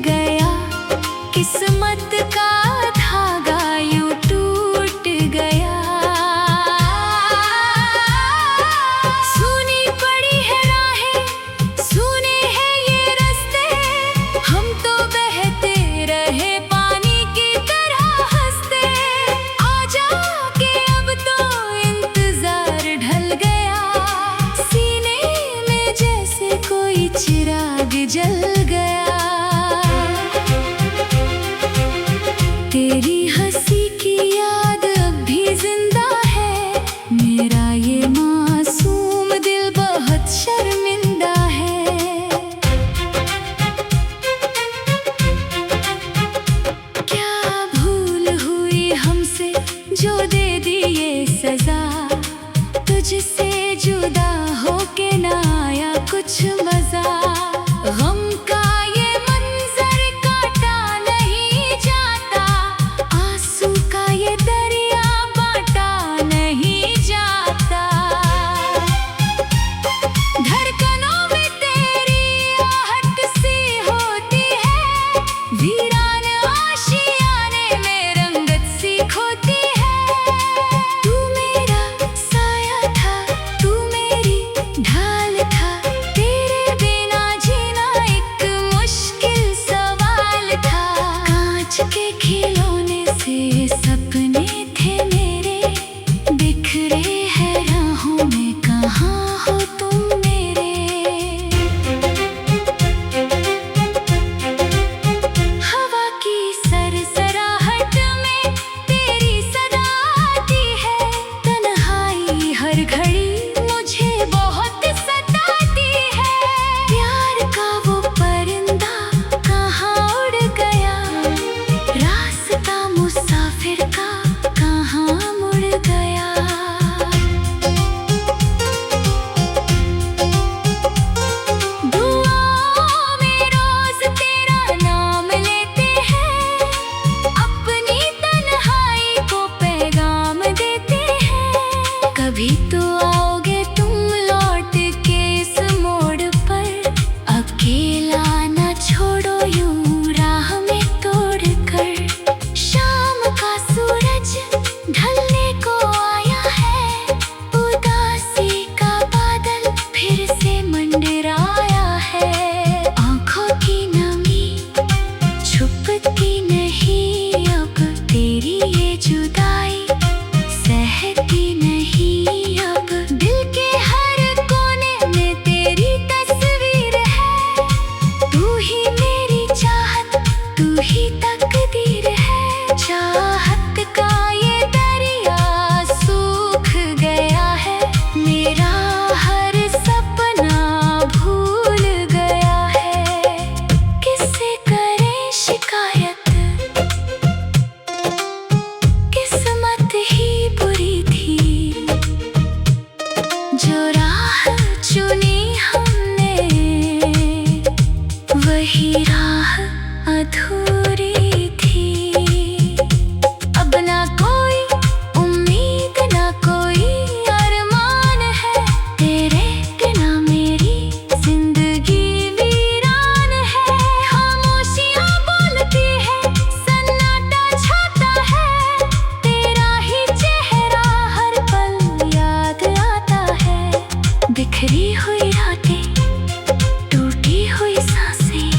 गया, किस्मत का धागा यूं टूट गया। सुनी पड़ी है राहें, सुने हैं ये रास्ते, हम तो बहते रहे पानी की तरह हंसते। आजा के अब तो इंतजार ढल गया, सीने में जैसे कोई चिराग जल गया। तेरी हंसी की याद अब भी जिंदा है, मेरा ये मासूम दिल बहुत शर्मिंदा है। क्या भूल हुई हमसे जो दे दी ये सजा, तुझसे जुदा होके ना आया कुछ मजा। गम का ये मंजर काटा नहीं जाता, आंसू का ये दरिया बांटा नहीं जाता। धड़कनों में तेरी आहट सी होती है, वीरान आशियाने में रंगत सी खोती है। तू मेरा साया था, तू मेरी ढाल था, तेरे बिना जीना एक मुश्किल सवाल था। कांच के खिलौने से सपने थे मेरे, बिखरे हैं राहों में, कहाँ हो तुम मेरे। हवा की सरसराहट में तेरी सदा आती है, तन्हाई हर घड़ी मुझे बहुत सताती है। प्यार का वो परिंदा कहाँ उड़ गया, रास्ता मुसाफिर का कहाँ मुड़ गया। दुआओं में रोज तेरा नाम लेते हैं, अपनी तन्हाई को पैगाम देते हैं। कभी तो आओगे तुम लौट के इस मोड़ पर, अकेला न छोड़ो यूं राह में तोड़ कर। शाम का सूरज ढलने को आया है, उदासी का बादल फिर से मंडराया है। आंखों की नमी छुपती नहीं अब, तेरी ये जुदाई सहती नहीं अब। दिल के हर कोने में तेरी तस्वीर है, तू ही मेरी चाहत, तू ही तकदीर है। चाहत का ये दरिया सूख गया है, मेरा हर सपना भूल गया है। किससे करें शिकायत, किस्मत ही बुरी थी, जो राह चुनी हमने वही राह अधूरी थी। अब ना कोई उम्मीद ना कोई अरमान है, तेरे बिना मेरी जिंदगी वीरान है। खामोशियां बोलती है, सन्नाटा छाता है, तेरा ही चेहरा हर पल याद आता है। बिखरी हुई रातें, टूटी हुई सांसें,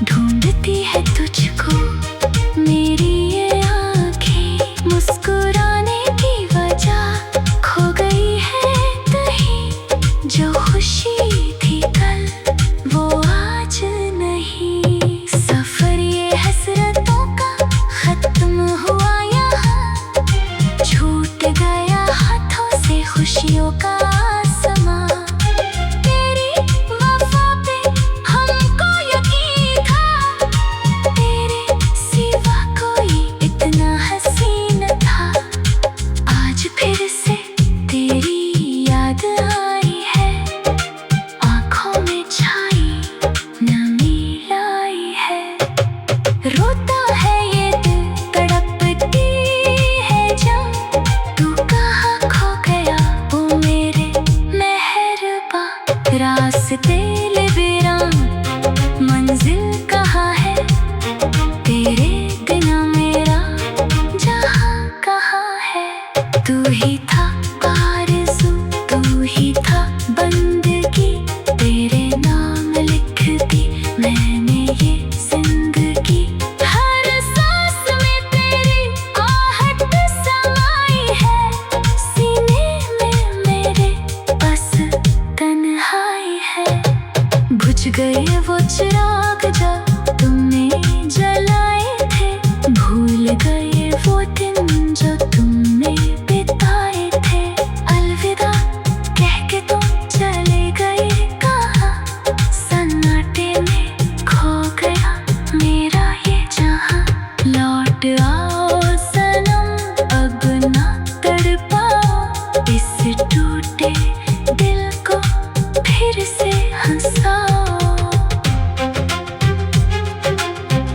ढूंढती है तुझ मैंने ये जिंदगी हर सांस में तेरी आहट समाई है। सीने में मेरे बस तन्हाई है। बुझ गए वो चिराग जो तुमने जलाए थे। भूल गए वो दिन जो तुमने बिताए थे। अलविदा कह के तुम चले गए कहाँ। सन्नाटे में खो गया मेरा ये जहाँ। लौट आओ सनम अब ना तड़पाओ। इस टूटे दिल को फिर से हंसाओ।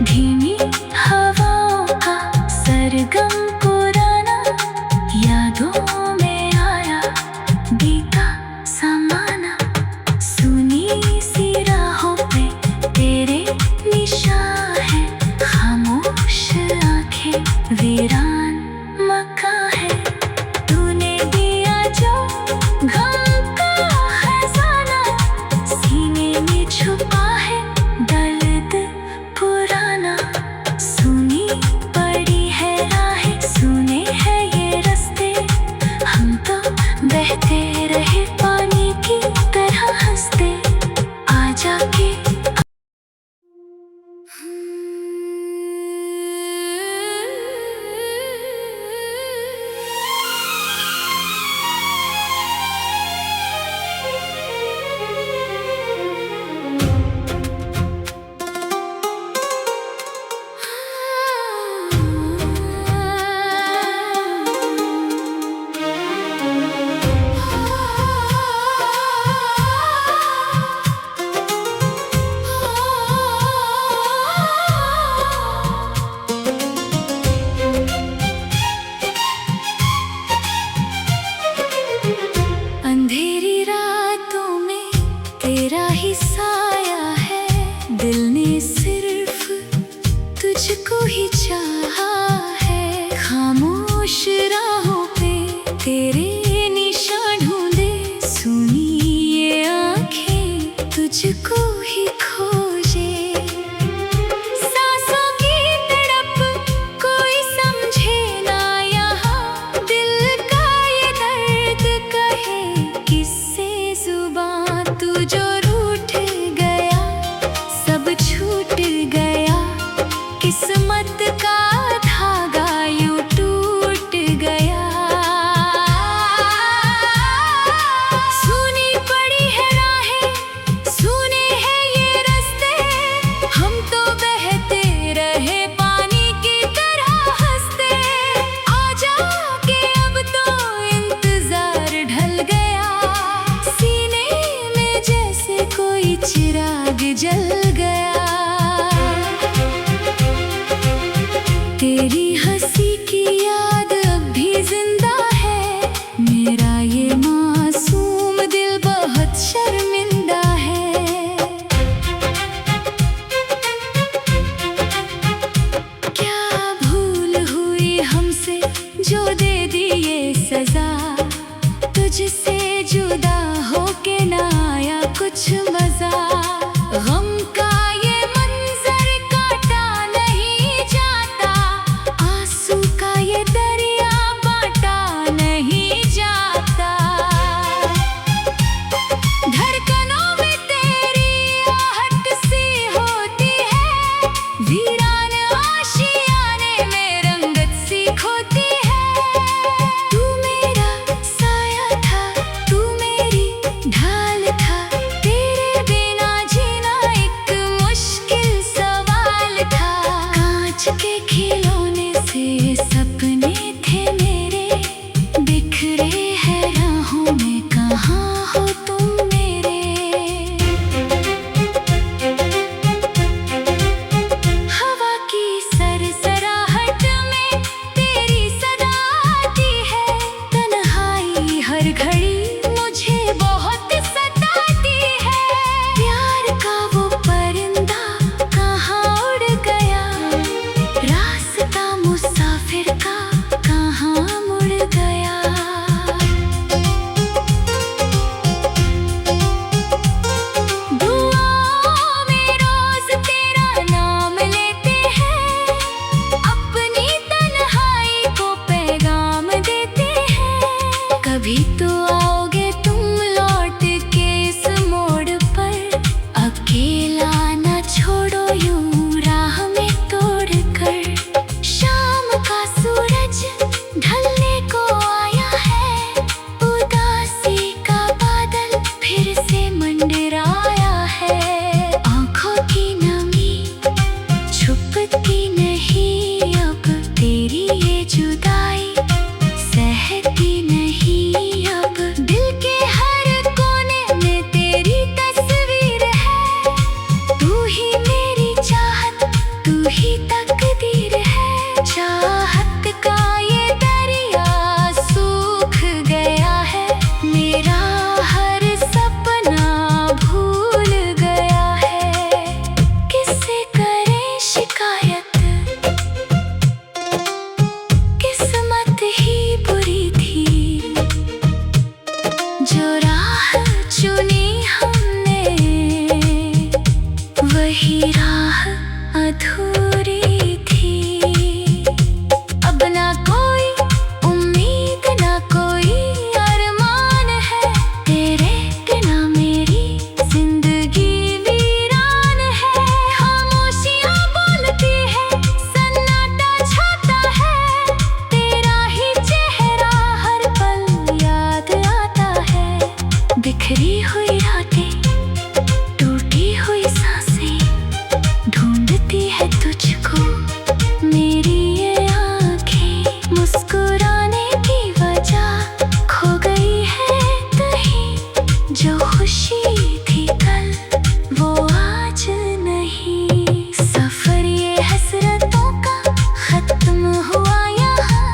धीमी हवाओं का सरगम पुराना यादों में आया बीता समाना। सुनी सी राहों पे तेरे निशान है। खामोश आंखें वीरान मकान है। तूने दिया जो गम का खजाना। सीने में छुपा है दर्द पुराना। सुनी पड़ी है राहें, सुने हैं ये रास्ते। हम तो बहते रहे पानी की तरह हंसते। आजा के अंधेरी रातों में तेरा ही साया है। दिल ने सिर्फ तुझको ही चाहा है। खामोश राहों पे तेरे निशान ढूंढे। सुनी ये आंखें तुझको ही खोजे। सांसों की तड़प कोई समझे ना यहाँ। दिल का ये दर्द कहे किससे जुबान। तू जो रूठ गया सब छूट गया। किस्मत का धागा यूं टूट गया। सुनी पड़ी है राहें, सुने हैं ये रास्ते। हम तो बहते रहे पानी की तरह हंसते। आजा के अब तो इंतजार ढल गया। सीने में जैसे कोई चिराग जल गया। तेरी हंसी की याद अब भी जिंदा है। मेरा ये मासूम दिल बहुत शर्मिंदा है। क्या भूल हुई हमसे जो दे दी ये सजा। तुझसे जुदा होके ना आया कुछ मजा। गम का ये मंजर काटा नहीं जाता। आंसू का ये दरिया बांटा नहीं जाता। धड़कनों में तेरी आहट सी होती है। वीरान आशियाने में रंगत सी खोती है। तू मेरा साया था, तू मेरी ढाल था। तेरे बिना ही तकदीर है। चाहत का ये दरिया सूख गया है, मेरा हर सपना भूल गया है। किससे करें शिकायत, किस्मत ही बुरी थी। जो राह चुनी हमने, वही राह अधूरी थी। अब ना कोई उम्मीद, ना कोई अरमान है। तेरे बिना मेरी जिंदगी वीरान है। खामोशियां बोलती है, सन्नाटा छाता है। तेरा ही चेहरा हर पल याद आता है। बिखरी हुई रातें, टूटी हुई सांसें, ढूंढती है तुझको मेरी ये आँखें। मुस्कुराने की वजह खो गई है कहीं। जो खुशी थी कल, वो आज नहीं। सफर ये हसरतों का खत्म हुआ यहाँ।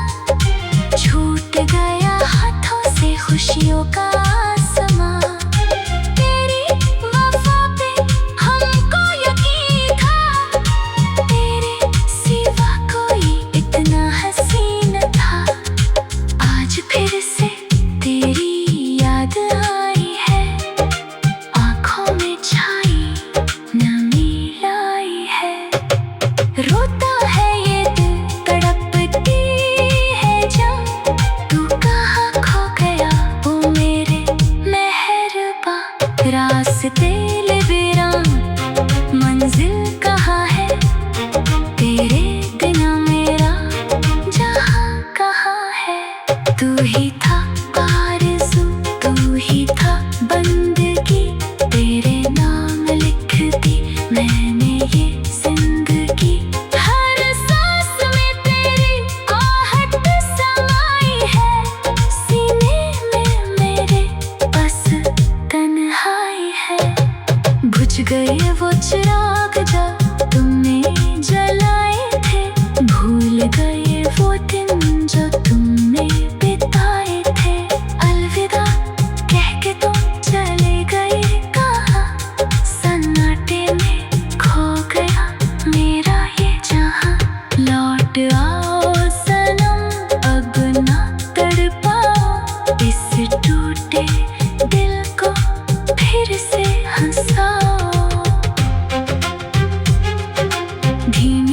छूट गया हाथों से खुशियों का समा। तेरी वफा पे हमको यकीन था, तेरे सिवा कोई इतना हसीन था। आज फिर से तेरी याद आई है, आँखों में छाई नमी लाई है। रोता है ये दिल, तड़पती है जब। तू कहाँ खो गया ओ मेरे मेहरबा। रास्ते वीरान, मंजिल कहाँ है। तेरे बिना मेरा जहाँ कहाँ है। तू ही था आरज़ू, तू ही था बंदगी। तेरे नाम लिख दी मैंने ये जिंदगी। हर सांस में तेरी आहट समाई है। सीने में मेरे बस तन्हाई है। बुझ गए वो चिराग जो तुमने जलाए थे। भूल गए वो दिन जो तुमने बिताए थे। अलविदा कह के तुम चले गए कहाँ। सन्नाटे में खो गया मेरा ये जहाँ। लौट आओ सनम, अब ना तड़पाओ। इस टूटे दिल को फिर से हंसाओ। धीमे